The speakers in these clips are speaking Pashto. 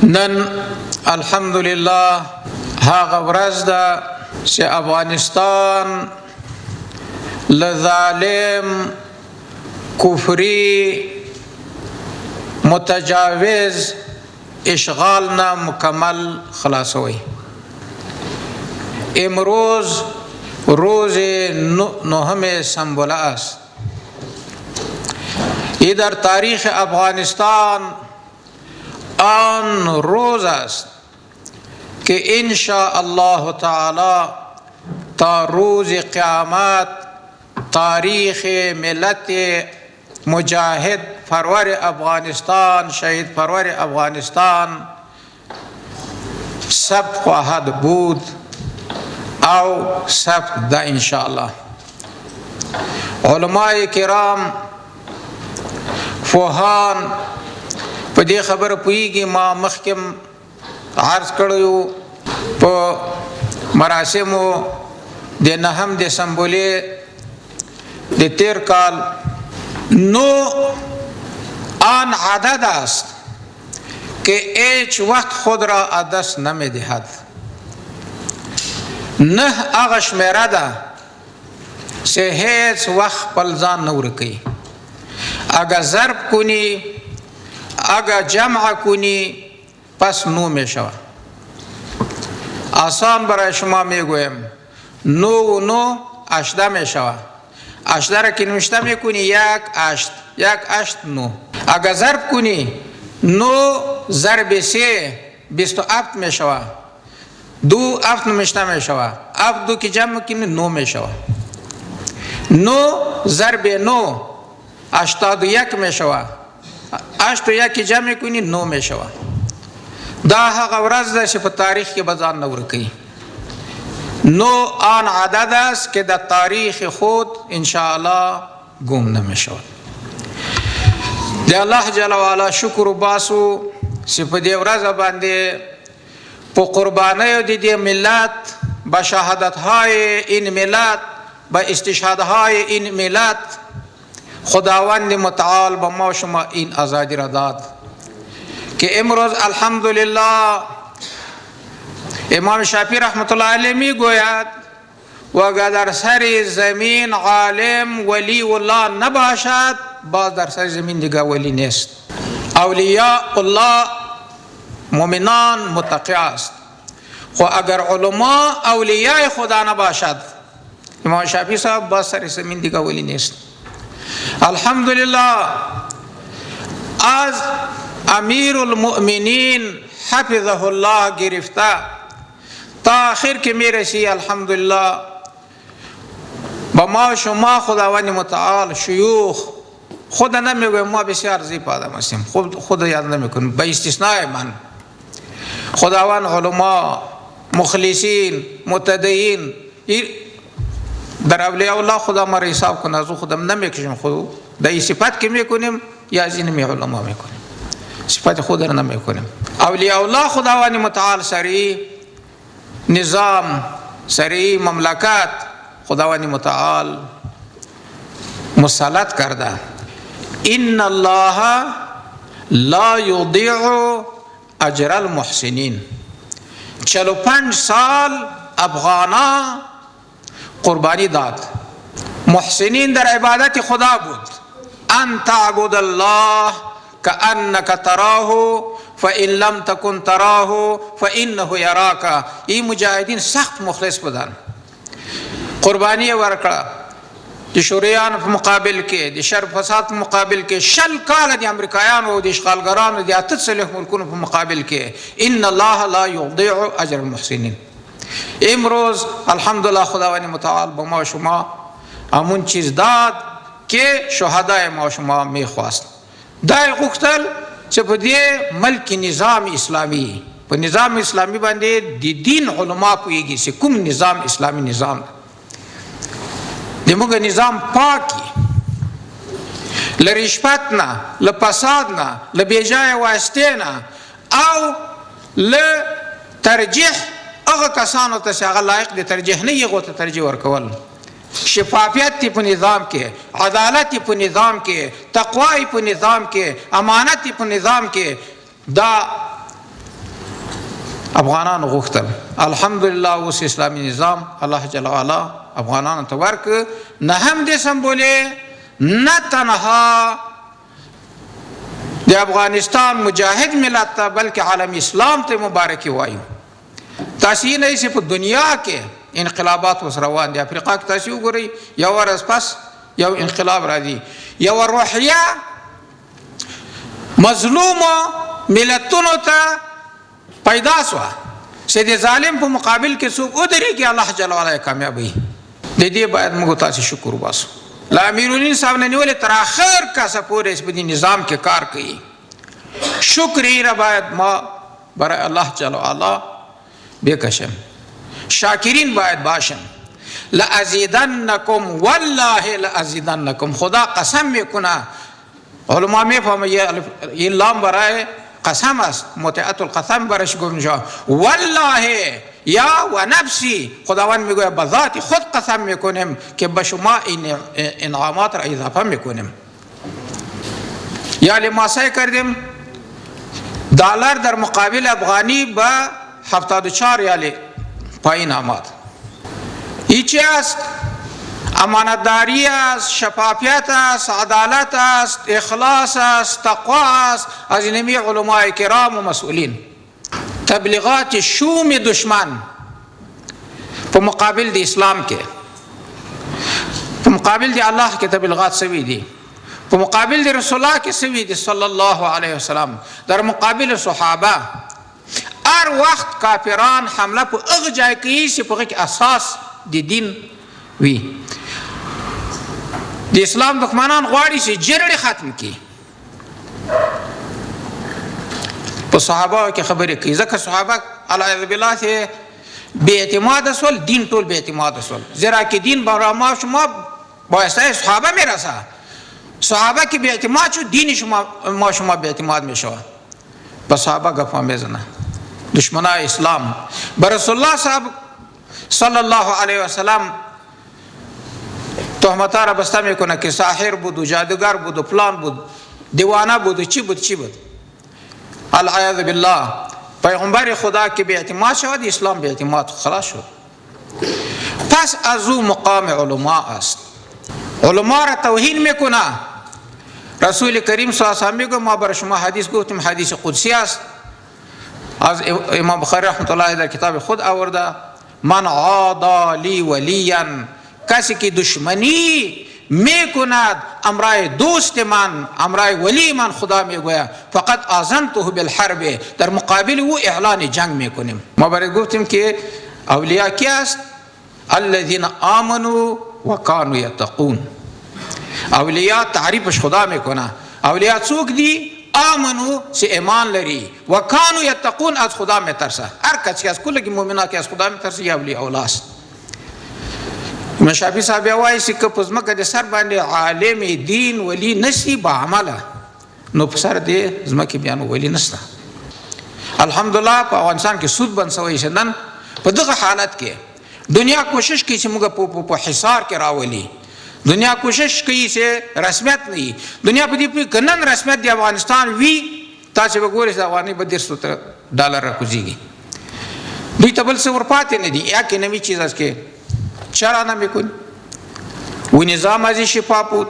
نن الحمدلله هغه ورځ ده چې افغانستان له ظالم کفري متجاوز اشغال نه مکمل خلاصوي. امروز روز 9 سنبله است. این در تاریخ افغانستان آن روز است که ان شاء الله تعالی تا روز قیامت تاریخ ملت مجاهد پرور افغانستان، شهید پرور افغانستان ثبت خواهد بود او ثبت ده ان شاء الله. علماء کرام فوهان په دې خبره پوهیږي. ما مخکم عرض کړیو په مراسمو د 9 دسمبر د تیر کال نو آن عدد است که هیچ وقت خود را از دست نمی‌دهد. نه هغه شمیره ده چې هیڅ وخت خپل ځان نه ورکوي. اگر ضرب کنی، اگر جمع کنی، پس 9 میشود. آسان برای شما میگویم 9 و 9 18 میشود. 18 را که نوشته میکنی 1 8 1 8 9. اگر ضرب کنی 9 ضرب 3 27 میشود. 2 7 نوشته میشود. 7 2 که جمع کنی 9 میشود. 9 ضرب 9 81 میشود. 8 و 1 جمع کنی 9 میشود. دا هغه ورځ ده چې په تاریخ کې به ځان نه ورکوي. 9 آن عدد است که در تاریخ خود انشاءالله گم نمیشود. د الله جل وعلا شکر وباسو چې په دې ورځ باندې په قربانیو د دې ملت، به شهادت‌های این ملت، به استشهادهای این ملت خداوند متعال به ما شما این آزادی را داد که امروز الحمدلله امام شافعی رحمت الله علیه می گوید و اگر در سر زمین عالم ولی الله نباشد، باز در سر زمین دیگه ولی نیست. اولیاء الله مؤمنان متقی است. خو اگر علما اولیاء خدا نباشد، امام شافعی صاحب باز سر زمین دیگه ولی نیست. الحمدلله از امیر المؤمنین حفظه الله گرفته تا آخر که میرسی الحمدلله با ما شما خداوند متعال شیوخ، خود نمیگویم ما بسیار ضعیف آدم هستیم، خود یاد نمیکنیم به استثناء من. خداوند علما مخلصین متدین در اولیاء الله خدا ما را حساب کنه، از خودم نمیکشیم. خود در این صفت که میکنیم یا از این علما میکنیم، صفت خود را نمیکنیم. اولیاء الله خداوند متعال سری نظام، سری مملکت خداوند متعال مسلط کرده. ان الله لا یضیع اجر المحسنین. 45 سال افغانا قربانی داد. محسنین در عبادت خدا بود. ان تعبد الله كأنك تراه فإن لم تكن تراه فإنه يراك. این مجاهدین سخت مخلص بودن. قربانی ورکړه د شوریان په مقابل کې، د شر فساد په مقابل کې، 60 کال د امریکایانو او د اشغالګرانو د 38 ملکونو په مقابل کې. ان الله لا یضيع اجر المحسنین. امروز الحمدلله خداوند متعال به ما شما همون چیز داد که شهدای ما شما میخواست. دای غوښتل چې په دې ملک نظام اسلامی، په نظام اسلامی باندې د دین علما پوهیږي چې کوم نظام اسلامی نظام د موږ نظام پاکي، له رشوت نه، له فساد نه، له بېځایه واسطې نه او له ترجیح هغه کسانو ته چې هغه لایق د ترجیح نه هغو ته ترجیح ورکول. شفافیت په نظام کې، عدالت په نظام کې، تقوا په نظام کې، امانت په نظام کې. دا افغانانو غوښتل. الحمدلله اوس اسلامي نظام الله جل وعلا افغانانو ته ورکړ. نه هم دې سمبولې، نه تنها د افغانستان مجاهد ملت ته بلکې عالم اسلام ته مبارکي وایو. تاسو یې نه چې په دنیا کې انقلابات اوس روان دي. افریقا کې تاسو وګورئ یو ورځ پس یو انقلاب راځي. یو روحیه مظلومو ملتونو ته پیدا شوه چې د ظالم په مقابل کې څوک ودرېږي، الله جل وعلا یې کامیابوي. د دې باید موږ تاسو شکر وباسو. له امیرالمؤمنین صاحب نه نیولې تر آخر کاسه پورې په دې نظام کې کار کوي. شکر یې باید ما برای الله جل وعلا بکشم. شاکرین باید باشن. لازیدنکم والله لازیدنکم. خدا قسم میکنه. علما میفهمه یه لام برای قسم است، متعت القسم برش گفته میشه. والله یا و نفسی، خداوند میگه به ذات خود قسم میکنیم که به شما این انعامات را اضافه میکنیم. یا لماسه کردیم دلار در مقابل افغانی به 74 ریال پایین آمد. هیچی است؟ امانتداری است، شفافیت است، عدالت است، اخلاص است، تقوا است از اینمی علماء کرام و مسئولین. تبلیغات شوم دشمن په مقابل د اسلام کې، په مقابل د الله کې تبلیغات سوي دي، په مقابل د رسول الله کې سوي دي صلی الله علیه وسلم، در مقابل صحابه. هر وخت کافران حمله په هغه ځای کوي چې په هغه کې اساس د دین وي. د اسلام دښمنان غواړي چې جرړې ختم کړي. په صحابه کې خبرې کوي، ځکه صحابه علیه بالله چې بې اعتماد شول، دین ټول بې اعتماد شول. زیرا کې دین به ما شما بایسته صحابه میرسه. صحابه کې بې اعتماد شو، دین ما شما بې اعتماد میشوه. په صحابه گپ میزنه دشمنای اسلام. به رسول الله صاحب صلی الله علیه وسلم تهمتا را بسته میکنه که ساحر بود و جادوگر بود و فلان بود، دیوانه بود و چی بود چی بود. العیاذ بالله. پیغمبر خدا که به اعتماد شود، اسلام به اعتماد خلاص شد. پس از او مقام علماء است. علماء را توهین میکنه. رسول کریم صلی الله علیه و سلم میگه ما برای شما حدیث گفتیم، حدیث قدسی است، از امام بخاری رحمت الله در کتاب خود آورده. من عادی لی ولیا، کسی که دشمنی میکند امرای دوست من، امرای ولی من، خدا میگوید فقط آذنته بالحرب، در مقابل او اعلان جنگ میکنیم. ما برای گفتیم که اولیاء کی است؟ الذين آمنوا وكانوا يتقون. اولیاء تعریفش خدا میکنه. اولیاء څوک دی؟ آمنو چې ایمان لري، وکانو یتقون از خدا میترسه. هر کس که از کل مؤمنان که از خدا میترسه یا اولیاء الله است. امام شافعی صاحب وایي چې که په ځمکه د سر باندې عالم دین ولی نشي با عمله، نو په سر د ځمکې بیا نو ولی نشته. الحمدلله په افغانستان کې سود بند شوی چې نن په دغه حالت کې دنیا کوشش کوي چې موږ په حصار کې راولي. دنیا کوشش کوي چې رسمیت نه وي. دنیا په دې کې کنن رسمیت د افغانستان وي، تاسو به ګورئ چې افغاني به $100 راکوزیږي. دوی ته بل څه ورپاتې نه دي. یا که نوی چیز است که چرا نمیکنی؟ او نظام ازی شفاف بود،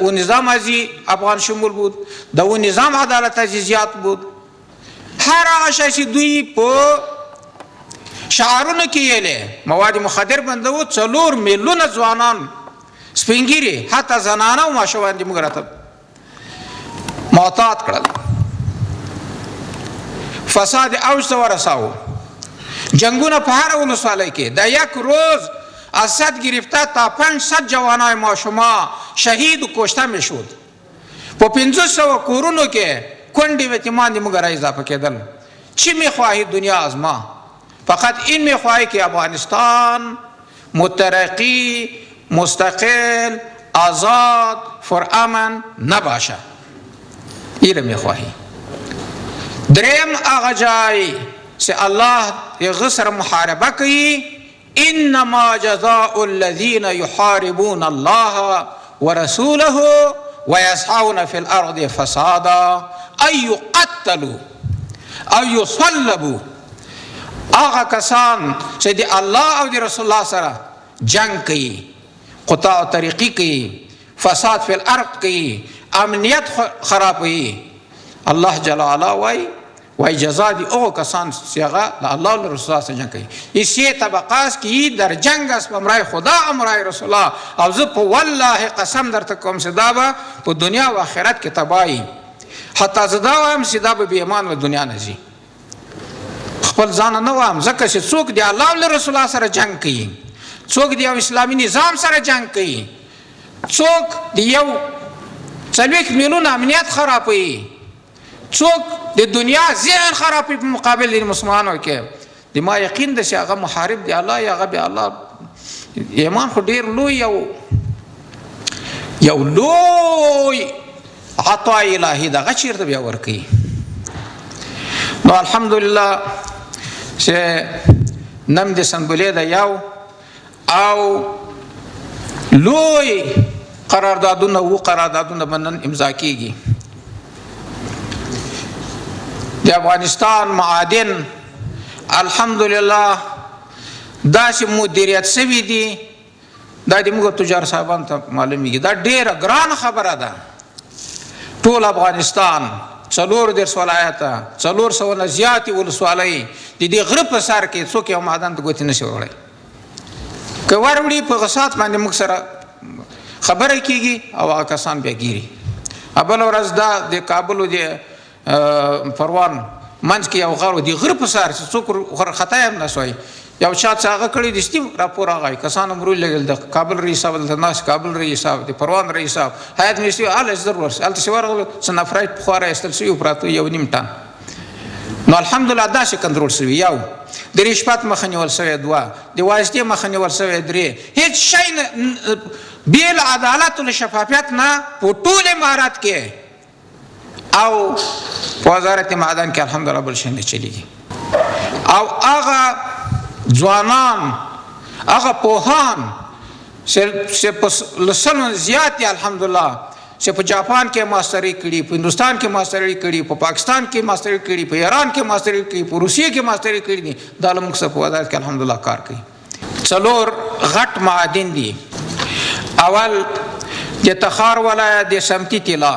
او نظام ازی افغان شمول بود، دا او نظام عدالت ازی زیاد بود. هر هغه شی چې دوی په شعارونو کې یې مواد مخدر بندو، 4 میلیونه ځوانان سپینګیري حتی زنانه او ماشومان دې موږ راته معتاد کړل. فساد اوج ته ورساو. جنگونه په هر ولسوالۍ کې د یک روز از 100 گرفته تا 500 جوانای ما شما شهید و کشته میشد. په 500 کورونو کې کونډې و یتیمان دې موږ را اضافه کېدل. چی میخواهی دنیا از ما؟ فقط این میخواهی که افغانستان مترقی، مستقل، آزاد، پرامن نباشه. این میخواهی. دریم هغه جای چې الله هغه سره محاربه کوي، انما جزاء الذين يحاربون الله ورسوله ويسعون في الارض فسادا ان يقتلوا او يصلبوا هغه کسان چې د الله او د رسول الله سره جنگ کوي، قطاع طریقې کوي، فساد فی الارض کوي، امنیت خرابوي، الله جل وعلا وای جزا دی او کسان چې هغه د الله او رسول الله سره جنگ کوي. اسی طبقات کی در جنگ است امرای خدا امرای رسول الله، او زه په والله قسم درته کوم چې دا به په دنیا او آخرت کې تباهي، حتی زه دا وایم چې دا به بې ایمان و دنیا نه ځي. خپل ځان نه وایم، ځکه چې څوک د الله او رسول الله سره جنگ کوي، څوک د یو اسلامي نظام سره جنگ کوي، څوک د یو 40 میلیون امنیت خرابوي، څوک د دنیا ذهن خرابوي په مقابل د مسلمانانو کې، د ما یقین ده چې هغه محارب دی الله، یا هغه به الله ایمان خو ډیر لوی یو لوی عطا الهی دغه چیرته بیا ورکوي. نو الحمدلله چې نم د سنبلې ده یو او لوی قراردادونه و قراردادونه بنن امضا کیږي. د افغانستان معادن الحمدلله داسې مدیریت سوي دي، دا د موږ تجار صاحبانو ته معلومیږي، دا ډیره ګرانه خبره ده. ټول افغانستان 4 ولایته 400 نه زیاتې ولسوالۍ د دې غره په سر کې څوک یو معدن ته ګوتې نشي وړی، که وروړي په غصات باندې موږ سره خبره کیږي او هغه کسان بیا ګیري. بله ورځ دا د کابل د پروان منځ کې یو غر د غره په سر چې څوک خطا هم نشوي، یو چا څه هغه کړي د سټیم راپور راغی، کسان امرو لګل د کابل رئیس صاحب د ناس کابل رئیس صاحب د پروان رئیس صاحب هیات منیسټری ال ضرور الته شوارغل سنفرایت خو را استل شي پراته یو نیم ټن. نو الحمدلله دا شي کنټرول شوی، یو د رشوت مخنیول شوی، دوا د واسطې مخنیول شوی، درې هیڅ شی بیل عدالت او شفافیت نه په ټول امارات کې او په وزارت معدن کې الحمدلله بل شي نه چلیږي. او هغه ځوانان هغه پوهان چې په لسلو زیات الحمدلله چې په جاپان کې ماستری کړي، په هندوستان کې ماستری کړي، په پاکستان کې ماستری کړي، په ایران کې ماستری کړي، په روسیې کې ماستری کړي دي، دا له موږ سره په وزارت کې الحمدلله کار کوي. 4 غټ معادن دي. اول د تخار ولایت د سمتی طلا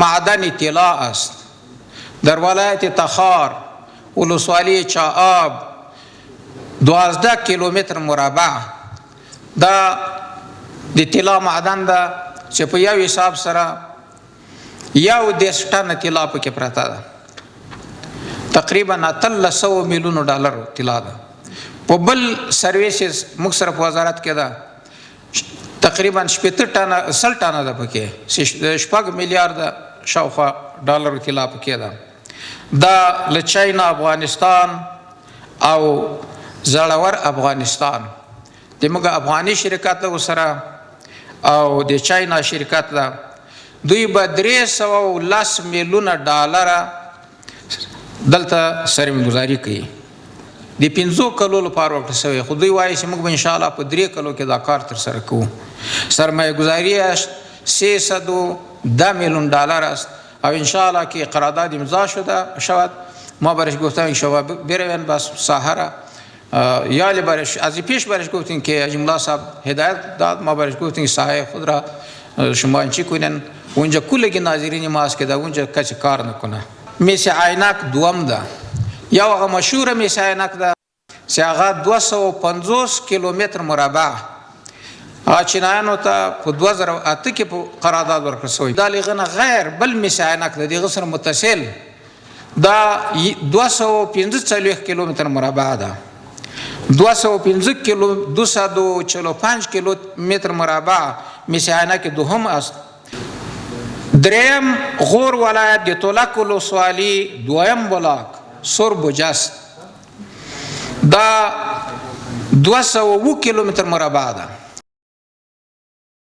معدن طلا است، در ولایت تخار ولسوالی چااب 12 کیلومتر مربع دا د طلا معدن ده چې په یو حساب سره یو 10 ټن طلا پکې پراته ده، تقریبا 300 میلیون ډالر طلا ده. په بل سرویسز موږ سره په وزارت کې ده تقریبا 70 ټن 100 ټن ده پکې 6 میلیارډ شاوخوا ډالر طلا پکې ده. دا له چاینا افغانستان او زړور افغانستان د موږ افغاني شرکت له سره او د چاینا شرکت له دوی به 310 میلیون ډالر دلته سرمایه‌ګذاري کوي. د 5 کلو لپاره وخت شوی، خو دوی وایي چې موږ به ان شاء الله په 3 کلو کې دا کار تر سره کوو. سرمایه‌ګذاري 310 میلیون ډالر است او ان شاء الله که قرارداد امضا شود ما برش گفتم شما بروین بس ساحره یا برش از پیش برش گفتیم که جمله صاحب هدایت داد، ما برش گفتیم ساحه خود را شما چی کنین اونجا کلگی ناظرین ماست که دا اونجا کسی کار نکنه. میس عینک دوم ده، یا هغه مشهور میس عینک ده چې هغه 250 کیلومتر مربع چینایانو ته په 2008 کې په قرارداد ورکړل شوی. دا لغنه غیر بل میس عینک ده، دغه سره متصل دا 245 کیلومتر مربع ده، 245 کیلومتر مربع میس عینک دوهم است. دریم غور ولایت د تولک ولسوالی دویم بلاک سربجست دا 200 کیلومتر مربع ده.